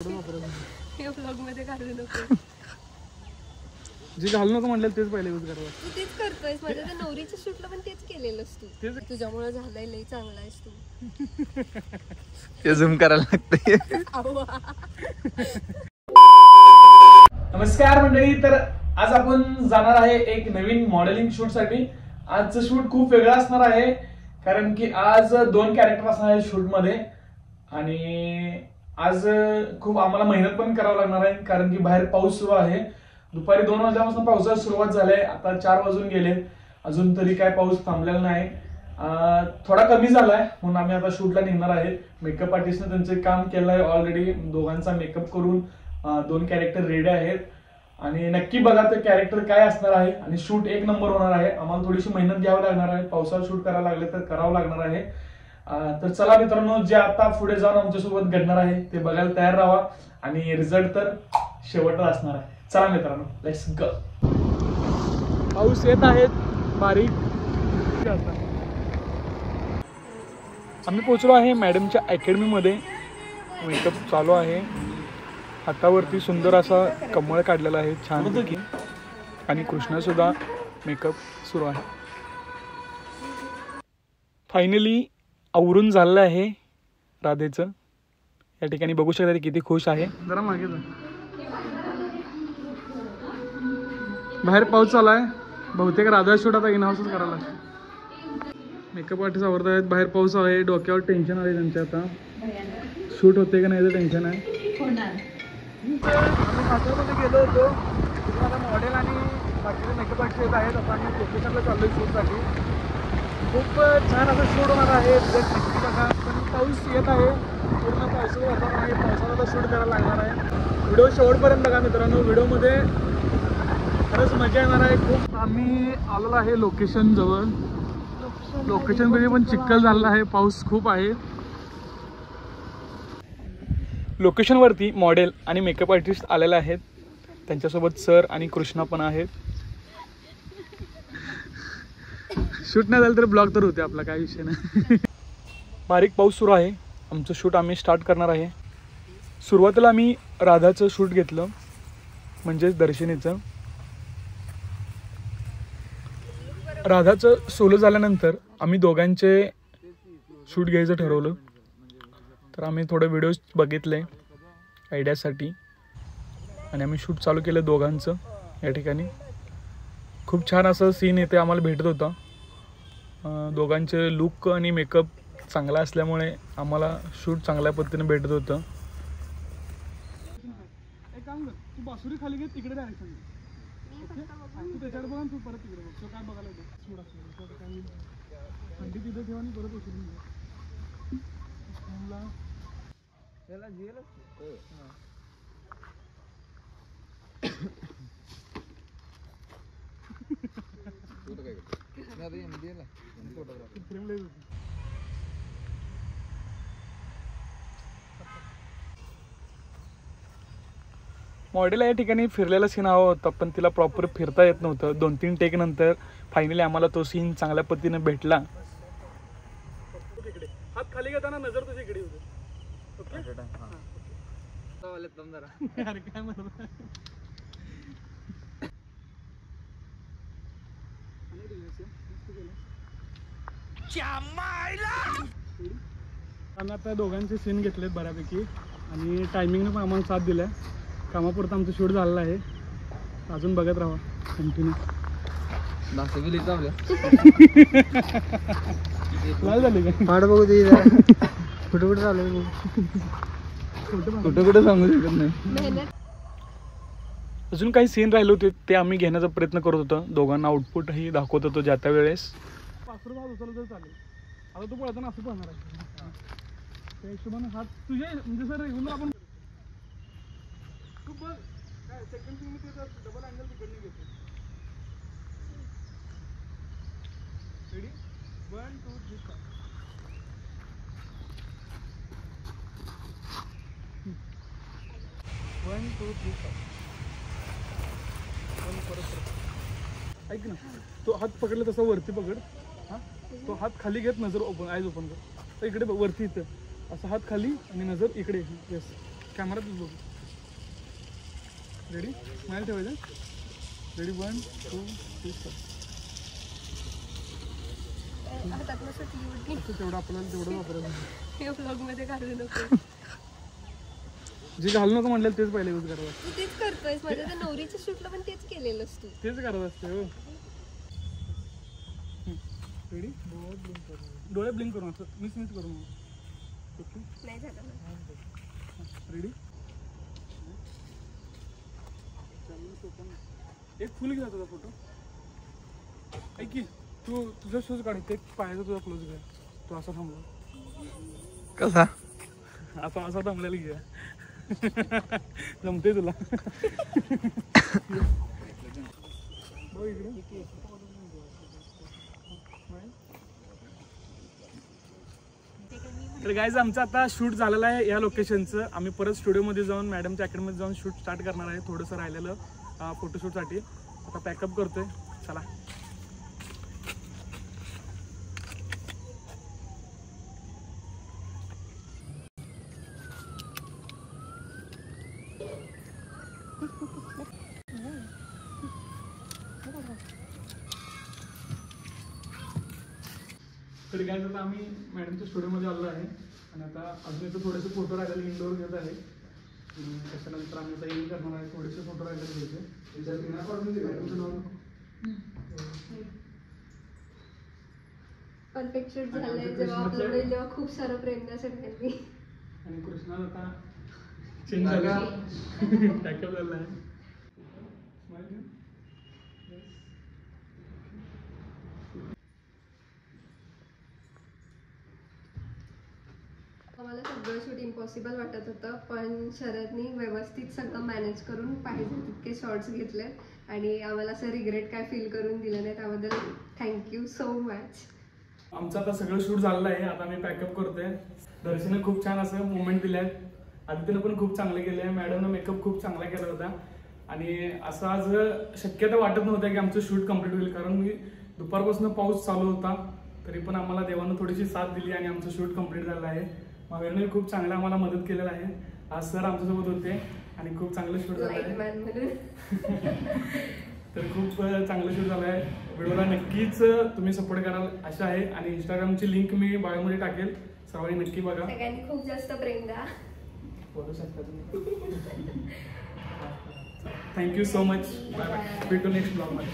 हे व्लॉग मध्ये घालू नको. जे घालू नको म्हणलं तेच पहिले यूज करावं. तू तेच करतोयस. माझ्या त्या नवरीच्या शूटला पण तेच केलेलंस तू. तुझ्यामुळे झालंय लई चांगला आहेस तू. ते झूम करायला लागते. नमस्कार मंडळी. तर आज आपण जाणार आहे एक नवीन मॉडेलिंग शूट साठी. आजचं शूट खूप वेगळं असणार आहे कारण की आज 2 कॅरेक्टर असणार आहेत शूट मध्ये आणि आज खूप आम्हाला मेहनत पण करावं लागणार आहे कारण की बाहेर पाऊस सुरू आहे. दुपारी 2 वाजल्यापासून पावसाला सुरुवात झाली आहे. आता 4 वाजून गेले, अजून तरी काय पाऊस थांबलेला नाही. थोडा कमी झालाय म्हणून आम्ही आता शूटला निघणार आहे. मेकअप आर्टिस्टने त्यांचे काम केलं आहे ऑलरेडी. दोघांचा मेकअप करून 2 कॅरेक्टर रेडी आहेत आणि नक्की बघा ते कॅरेक्टर काय असणार आहे आणि शूट एक नंबर होणार आहे. आम्हाला थोडीशी मेहनत घ्यावी लागणार आहे. पावसाळ्यात शूट करायला लागले तर करावं लागणार आहे. तर चला मित्रांनो, जे आता पुढे जाऊन आमच्यासोबत घडणार आहे ते बघायला तयार राहा आणि रिझल्ट तर शेवटला असणार आहे. चला मित्रांनो, लेट्स गो. पाऊस येत आहे बारीक. आम्ही पोहोचलो आहे मॅडमच्या अकॅडमी मध्ये. मेकअप चालू आहे. हातावरती सुंदर असा कमळ काढलेला आहे छान आणि कृष्णा सुद्धा मेकअप सुरू आहे. फायनली आवरून झालेलं आहे राधेचं. या ठिकाणी बघू शकता ती किती खुश आहे. जरा मागे जा. बाहेर पाऊस चालू आहे. बहुतेक राधा शूट आता इन हाऊसच करायला लागतो. मेकअप आर्टिस्ट आवडत आहेत. बाहेर पाऊस आहे. डोक्यावर टेन्शन आहे त्यांच्या. आता शूट होते का नाही तर टेन्शन आहे. आम्ही सातारमध्ये गेलो होतो. आता मॉडेल आणि बाकीचे मेकअप आर्टिस्ट येत आहेत. आता आम्ही लोकेशनला चाललो आहे शूटसाठी. खूप छान असं शूट होणार आहे. बघा पण पाऊस येत आहे. पूर्ण पावसाचं वातावरण आहे. पावसाला शूट करायला लागणार आहे. व्हिडिओ शेवटपर्यंत बघा मित्रांनो. व्हिडिओमध्ये खरंच मजा येणार आहे खूप. आम्ही आलेलो आहे लोकेशन जवळ. लोकेशन मध्ये पण चिखल झालेला आहे. पाऊस खूप आहे. लोकेशनवरती मॉडेल आणि मेकअप आर्टिस्ट आलेले आहेत. त्यांच्यासोबत सर आणि कृष्णा पण आहेत. शूट नाही झालं तर ब्लॉग तर होते आपला, काय विषय नाही. बारीक पाऊस सुरू आहे. आमचं शूट आम्ही स्टार्ट करणार आहे. सुरुवातीला आम्ही राधाचं शूट घेतलं, म्हणजेच दर्शनीचं. राधाचं सोलो झाल्यानंतर आम्ही दोघांचे शूट घ्यायचं ठरवलं. तर आम्ही थोडे व्हिडिओज बघितले आयडियासाठी आणि आम्ही शूट चालू केलं दोघांचं. या ठिकाणी खूप छान असं सीन इथे आम्हाला भेटत होता. दोघांचे लुक आणि मेकअप चांगला असल्यामुळे आम्हाला शूट चांगल्या पद्धतीने भेटत होतं. एक काम कर, तू बासुरी खाली घे, तिकडे डायरेक्शन तू त्याच्याकडे बघा. तू परत तिकडे बघ. तो काय बघायला सूड असतो थंडी तिथे ठेवा आणि परत उचलून घ्या. मॉडेल या ठिकाणी फिरलेला सीन हवा होता पण तिला प्रॉपर फिरता येत नव्हतं. 2-3 टेक नंतर फायनली आम्हाला तो सीन चांगल्या पद्धतीने भेटला. हात खाली घेताना नजर तुझी इकडे होती. अरे काय म्हणत आम्ही आता दोघांचे सीन घेतलेत बऱ्यापैकी आणि टायमिंगने पण आम्हाला साथ दिलाय. कामापुरतं आमचं शूट झालेलं आहे. अजून बघत राहा कंटिन्यू. पाड बघू दे. कुठे कुठे चालू कुठे कुठे सांगू शकत नाही. अजून काही सीन राहिले होते ते आम्ही घेण्याचा प्रयत्न करत होतो. दोघांना आउटपुटही दाखवत होतो ज्या त्या वेळेस. उचललं तर चालेल. आता तू पळताना असं पळणार आहे. त्या हिशोबाने हात तुझे म्हणजे सर रेग्युलर आपण तू बघ काय सेकंड सीन ते डबल अँगल तिकडनं घेतो. रेडी 1 2 3 4. 1 2 3 4. ऐक ना, तो हात पकडला तसा वरती पकड. हां, तो हात खाली घेत नजर ओपन, आयज ओपन कर. तर इकडे वरती इथं असं हात खाली आणि नजर इकडे. येस. कॅमेरात बघू. रेडी स्माइल ठेवायचं. रेडी 1 2 3 हातातनं सुटली उडली. तेवढं आपल्याला तेवढं वापरायचं. हे ब्लॉग मध्ये घालू नको. जे घालू नको म्हटलं तेच पहिले यूज करावं. तू तेच करतोयस. माझ्या त्या नवरीच्या शूटला पण तेच केलेलंस तू. तेच करत असते. हो रेडी डोळे ब्लिंक करून असं मिस करून. ओके नाही झालं. रेडी. एक फुल घ्या तुझा फोटो. ऐक की तू तुझा शूज काढ. ते पायाचा तुझा क्लोज घ्या. तू असा थांबला. कसा असा असा थांबलेला घ्या. जमते तुला. तर गाईज आमचं आता शूट झालेलं आहे या लोकेशनचं. आम्ही परत स्टुडिओमध्ये जाऊन मॅडमच्या अकॅडमीमध्ये जाऊन शूट स्टार्ट करणार आहे. थोडंसं राहिलेलं फोटोशूटसाठी. आता पॅकअप करतोय. चला. तर काय आता आम्ही मॅडमच्या स्टुडिओमध्ये आलो आहे आणि आता अजून इथं थोडेसे फोटो राहिलेले इंडोर घेत आहे. त्याच्यानंतर आम्ही आता येईल करणार आहे. थोडेसे फोटो राहिलेले घ्यायचे. परफेक्ट शूट झालंय. जेव्हा आपल्याकडे जेव्हा खूप सारं प्रेम द्या सगळ्यांनी. आणि कृष्णा आता चेंज झाला. पॅकअप झाला आहे. आम्हाला सगळं शूट इम्पॉसिबल वाटत होतं, पण शरदनी व्यवस्थित सगळं मॅनेज करून पाहिजे तितके शॉर्ट्स घेतले आणि आम्हाला असं रिग्रेट काय फील करून दिलं नाही. त्याबद्दल थँक्यू सो मच. आमचं आता सगळं शूट झालेलं आहे. आता मी पॅकअप करतोय. दर्शनं खूप छान असं मुवमेंट दिले आहेत. आदित्यनं पण खूप चांगले केले आहे. मॅडमनं मेकअप खूप चांगला केला होता आणि असं आज शक्यता वाटत नव्हतं की आमचं शूट कम्प्लीट होईल. कारण मी दुपारपासून पाऊस चालू होता तरी पण आम्हाला देवानं थोडीशी साथ दिली आणि आमचं शूट कम्प्लीट झालं आहे. मॅडमने खूप चांगलं आम्हाला मदत केलेलं आहे. आज सर आमच्यासोबत होते आणि खूप चांगलं शूट झालं आहे. तर खूप चांगलं शूट झालं आहे. व्हिडिओला नक्कीच तुम्ही सपोर्ट कराल आशा आहे आणि इंस्टाग्रामची लिंक मी बायोमध्ये टाकेल. सर्वांनी नक्की बघा. सगळ्यांनी खूप जास्त प्रेम द्या. बोलू शकता तुम्ही. Thank you so much. Bye bye. भेटू नेक्स्ट ब्लॉगमध्ये.